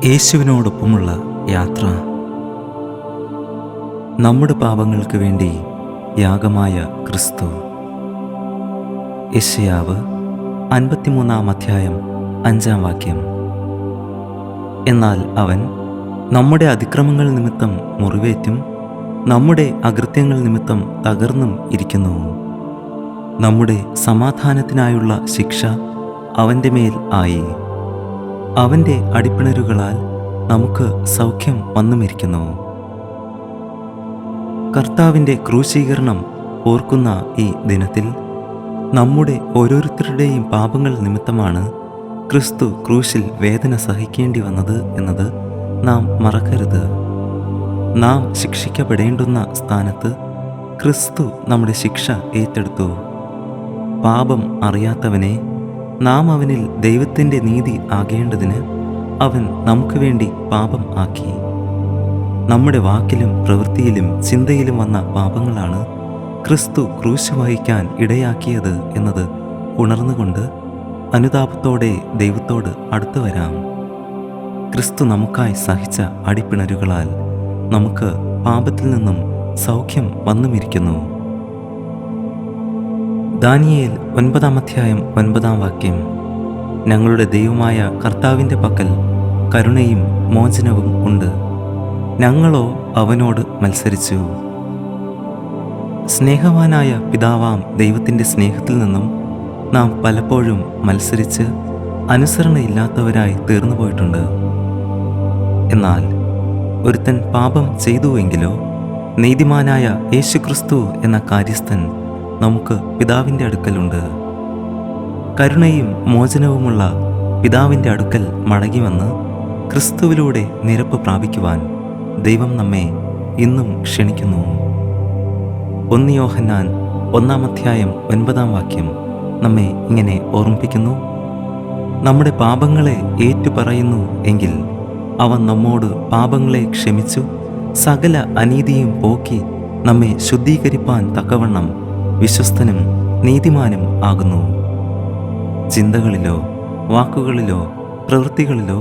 യേശുവിനോടൊപ്പമുള്ള യാത്ര. നമ്മുടെ പാപങ്ങൾക്ക് വേണ്ടി യാഗമായ ക്രിസ്തു. യെശയ്യാവ് 53 അധ്യായം 5 എന്നാൽ അവൻ നമ്മുടെ അതിക്രമങ്ങൾ നിമിത്തം മുറിവേറ്റും നമ്മുടെ അകൃത്യങ്ങൾ നിമിത്തം തകർന്നും ഇരിക്കുന്നു. നമ്മുടെ സമാധാനത്തിനായുള്ള ശിക്ഷ അവൻ്റെ മേൽ ആയി. അവൻ്റെ അടിപ്പിണരുകളാൽ നമുക്ക് സൗഖ്യം വന്നുമിരിക്കുന്നു. കർത്താവിൻ്റെ ക്രൂശീകരണം ഓർക്കുന്ന ഈ ദിനത്തിൽ നമ്മുടെ ഓരോരുത്തരുടെയും പാപങ്ങൾ നിമിത്തമാണ് ക്രിസ്തു ക്രൂശിൽ വേദന സഹിക്കേണ്ടി വന്നത് എന്നത് നാം മറക്കരുത്. നാം ശിക്ഷിക്കപ്പെടേണ്ടുന്ന സ്ഥാനത്ത് ക്രിസ്തു നമ്മുടെ ശിക്ഷ ഏറ്റെടുത്തു. പാപം അറിയാത്തവനെ നാം അവനിൽ ദൈവത്തിൻ്റെ നീതി ആകേണ്ടതിന് അവൻ നമുക്ക് വേണ്ടി പാപം ആക്കി. നമ്മുടെ വാക്കിലും പ്രവൃത്തിയിലും ചിന്തയിലും വന്ന പാപങ്ങളാണ് ക്രിസ്തു ക്രൂശ് വഹിക്കാൻ ഇടയാക്കിയത് എന്നത് ഉണർന്നുകൊണ്ട് അനുതാപത്തോടെ ദൈവത്തോട് അടുത്തു വരാം. ക്രിസ്തു നമുക്കായി സഹിച്ച അടിപ്പിണരുകളാൽ നമുക്ക് പാപത്തിൽ നിന്നും സൗഖ്യം വന്നുമിരിക്കുന്നു. ദാനിയേൽ 9 അധ്യായം 9 ഞങ്ങളുടെ ദൈവമായ കർത്താവിൻ്റെ പക്കൽ കരുണയും മോചനവും ഉണ്ട്, ഞങ്ങളോ അവനോട് മത്സരിച്ചു. സ്നേഹവാനായ പിതാവാം ദൈവത്തിൻ്റെ സ്നേഹത്തിൽ നിന്നും നാം പലപ്പോഴും മത്സരിച്ച് അനുസരണയില്ലാത്തവരായി തീർന്നു പോയിട്ടുണ്ട്. എന്നാൽ ഒരുത്തൻ പാപം ചെയ്തുവെങ്കിലോ നീതിമാനായ യേശുക്രിസ്തു എന്ന കാര്യസ്ഥൻ നമുക്ക് പിതാവിൻ്റെ അടുക്കലുണ്ട്. കരുണയും മോചനവുമുള്ള പിതാവിൻ്റെ അടുക്കൽ മടങ്ങി വന്ന് ക്രിസ്തുവിലൂടെ നിരപ്പ് പ്രാപിക്കുവാൻ ദൈവം നമ്മെ ഇന്നും ക്ഷണിക്കുന്നു. 1 യോഹന്നാൻ 1 അധ്യായം 9 നമ്മെ ഇങ്ങനെ ഓർമ്മിപ്പിക്കുന്നു: നമ്മുടെ പാപങ്ങളെ ഏറ്റുപറയുന്നു എങ്കിൽ അവൻ നമ്മോട് പാപങ്ങളെ ക്ഷമിച്ചു സകല അനീതിയും പോക്കി നമ്മെ ശുദ്ധീകരിപ്പാൻ തക്കവണ്ണം വിശ്വസ്തനും നീതിമാനും ആകുന്നു. ചിന്തകളിലോ വാക്കുകളിലോ പ്രവൃത്തികളിലോ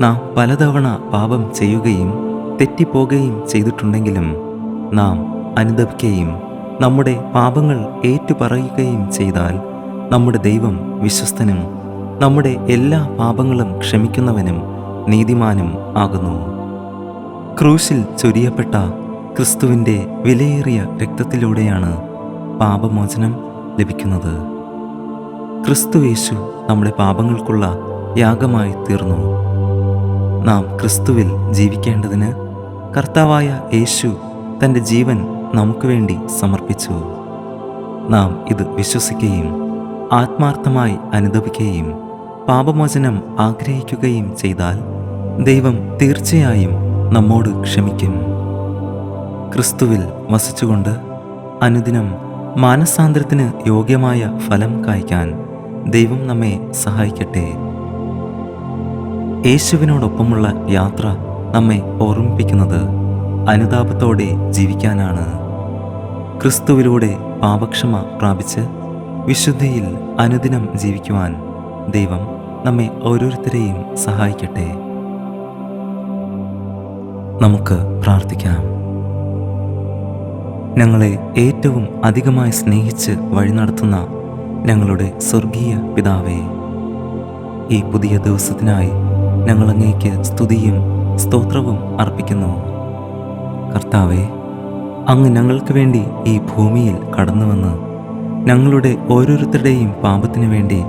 നാം പലതവണ പാപം ചെയ്യുകയും തെറ്റിപ്പോകുകയും ചെയ്തിട്ടുണ്ടെങ്കിലും നാം അനുതപിക്കുകയും നമ്മുടെ പാപങ്ങൾ ഏറ്റുപറയുകയും ചെയ്താൽ നമ്മുടെ ദൈവം വിശ്വസ്തനും നമ്മുടെ എല്ലാ പാപങ്ങളും ക്ഷമിക്കുന്നവനും നീതിമാനും ആകുന്നു. ക്രൂശിൽ ചൊരിയപ്പെട്ട ക്രിസ്തുവിൻ്റെ വിലയേറിയ രക്തത്തിലൂടെയാണ് പാപമോചനം ലഭിക്കുന്നത്. ക്രിസ്തു യേശു നമ്മുടെ പാപങ്ങൾക്കുള്ള യാഗമായി തീർന്നു. നാം ക്രിസ്തുവിൽ ജീവിക്കേണ്ടതിന് കർത്താവായ യേശു തൻ്റെ ജീവൻ നമുക്ക് വേണ്ടി സമർപ്പിച്ചു. നാം ഇത് വിശ്വസിക്കുകയും ആത്മാർത്ഥമായി അനുദപിക്കുകയും പാപമോചനം ആഗ്രഹിക്കുകയും ചെയ്താൽ ദൈവം തീർച്ചയായും നമ്മോട് ക്ഷമിക്കും. ക്രിസ്തുവിൽ വസിച്ചുകൊണ്ട് അനുദിനം മാനസാന്തരത്തിന് യോഗ്യമായ ഫലം കായ്ക്കാൻ ദൈവം നമ്മെ സഹായിക്കട്ടെ. യേശുവിനോടൊപ്പമുള്ള യാത്ര നമ്മെ ഓർമ്മിപ്പിക്കുന്നത് അനുതാപത്തോടെ ജീവിക്കാനാണ്. ക്രിസ്തുവിലൂടെ പാപക്ഷമ പ്രാപിച്ച് വിശുദ്ധിയിൽ അനുദിനം ജീവിക്കുവാൻ ദൈവം നമ്മെ ഓരോരുത്തരെയും സഹായിക്കട്ടെ. നമുക്ക് പ്രാർത്ഥിക്കാം. ഞങ്ങളെ ഏറ്റവും അധികമായി സ്നേഹിച്ച് വഴി നടത്തുന്ന ഞങ്ങളുടെ സ്വർഗീയ പിതാവേ, ഈ പുതിയ ദിവസത്തിനായി ഞങ്ങൾ അങ്ങേക്ക് സ്തുതിയും സ്തോത്രവും അർപ്പിക്കുന്നു. കർത്താവേ, അങ്ങ് ഞങ്ങൾക്ക് വേണ്ടി ഈ ഭൂമിയിൽ കടന്നുവന്ന് ഞങ്ങളുടെ ഓരോരുത്തരുടെയും പാപത്തിനു വേണ്ടി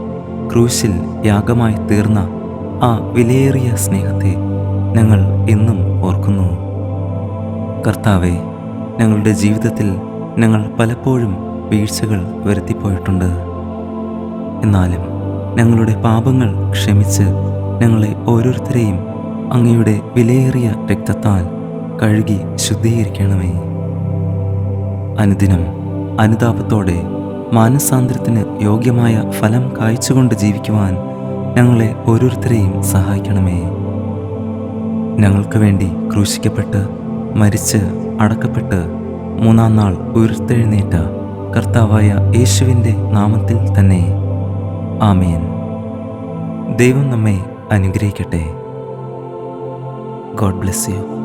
ക്രൂശിൽ യാഗമായി തീർന്ന ആ വിലയേറിയ സ്നേഹത്തെ ഞങ്ങൾ എന്നും ഓർക്കുന്നു. കർത്താവേ, ഞങ്ങളുടെ ജീവിതത്തിൽ ഞങ്ങൾ പലപ്പോഴും വീഴ്ചകൾ വരുത്തിപ്പോയിട്ടുണ്ട്. എന്നാലും ഞങ്ങളുടെ പാപങ്ങൾ ക്ഷമിച്ച് ഞങ്ങളെ ഓരോരുത്തരെയും അങ്ങയുടെ വിലയേറിയ രക്തത്താൽ കഴുകി ശുദ്ധീകരിക്കണമേ. അനുദിനം അനുതാപത്തോടെ മാനസാന്തരത്തിന് യോഗ്യമായ ഫലം കായ്ച്ചുകൊണ്ട് ജീവിക്കുവാൻ ഞങ്ങളെ ഓരോരുത്തരെയും സഹായിക്കണമേ. ഞങ്ങൾക്ക് വേണ്ടി ക്രൂശിക്കപ്പെട്ട് മരിച്ച് അടക്കപ്പെട്ട് 3-ാം നാൾ ഉയർത്തെഴുന്നേറ്റ കർത്താവായ യേശുവിൻ്റെ നാമത്തിൽ തന്നെ ആമേൻ. ദൈവം നമ്മെ അനുഗ്രഹിക്കട്ടെ. God bless you.